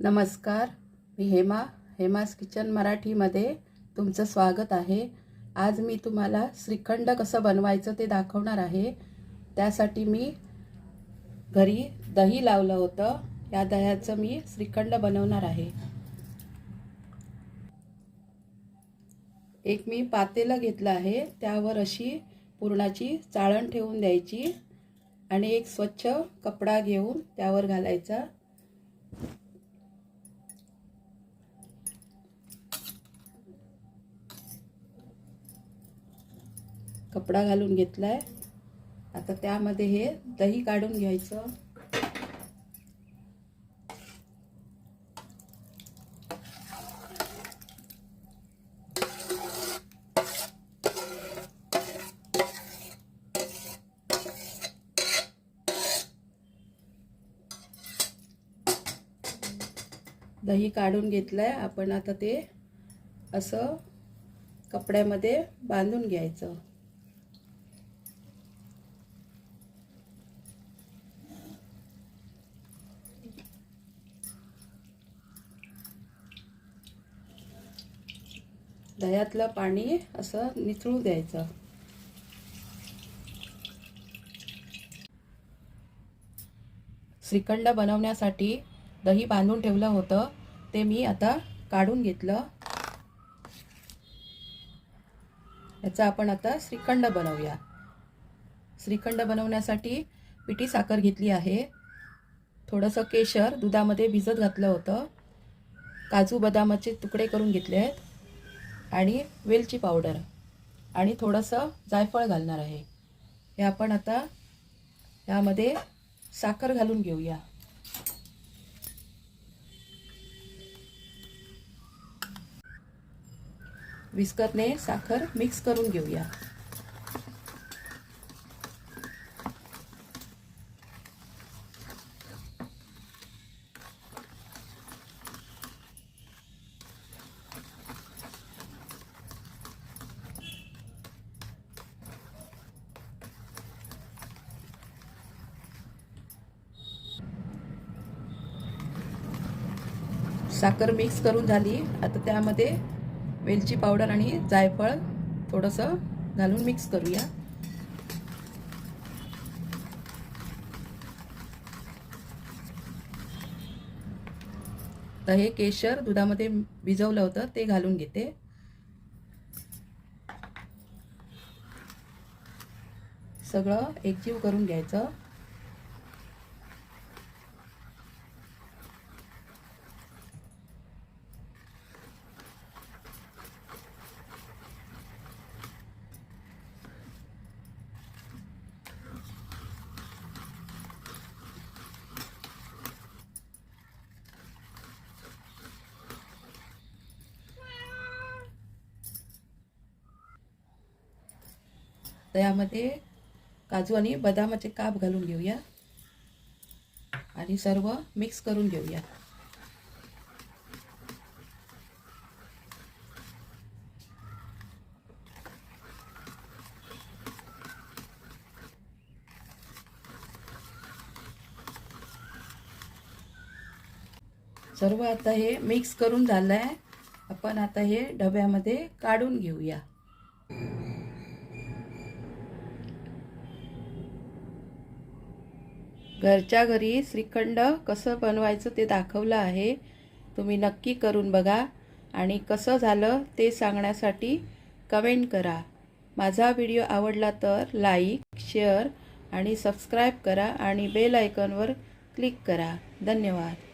नमस्कार, मी हेमास किचन मराठीमध्ये तुमचं स्वागत आहे। आज मी तुम्हाला श्रीखंड कसं बनवायचं ते दाखवणार आहे। त्यासाठी मी घरी दही लावलं होतं। या दह्याचं मी श्रीखंड बनवणार आहे। एक मी पातेलं घेतलं आहे, त्यावर अशी पुरणाची चाळण ठेवून द्यायची आणि एक स्वच्छ कपडा घेऊन त्यावर घालायचा। कपडा घालून घेतलाय। आता त्यामध्ये हे दही काढून घ्यायचं। दही काढून घेतलंय आपण। आता ते असं कपड्यामध्ये बांधून घ्यायचं। दह्यातलं पाणी असं निथळू द्यायचं। श्रीखंड बनवण्यासाठी दही बांधून ठेवलं होतं, ते मी आता काढून घेतलं। याचा आपण आता श्रीखंड बनवूया। श्रीखंड बनवण्यासाठी पिठी साखर घेतली आहे, थोडंसं केशर दुधामध्ये भिजत घातलं होतं, काजू बदामाचे तुकडे करून घेतले आहेत आणि वेलची पावडर आणि थोडंसं जायफळ घालणार आहे। हे आपण आता यामध्ये साखर घालून घेऊया। विस्करने साखर मिक्स करून घेऊया। साखर मिक्स करून झाली। आता त्यामध्ये वेलची पावडर आणि जायफळ थोडंसं घालून मिक्स करूया। तर हे केशर दुधामध्ये भिजवलं होतं ते घालून घेते। सगळं एकजीव करून घ्यायचं। त्यामध्ये काजू आणि बदामाचे काप घालून घेऊया आणि सर्व मिक्स करून घेऊया। सर्व आता हे मिक्स करून झालंय। आपण आता हे डब्यामध्ये काढून घेऊया। घरच्या घरी श्रीखंड कसं बनवायचं ते दाखवलं आहे, तुम्ही नक्की करून बघा आणि कसं झालं ते सांगण्यासाठी कमेंट करा। माझा व्हिडिओ आवडला तर लाईक, शेअर आणि सबस्क्राईब करा आणि बेल आयकॉनवर क्लिक करा। धन्यवाद।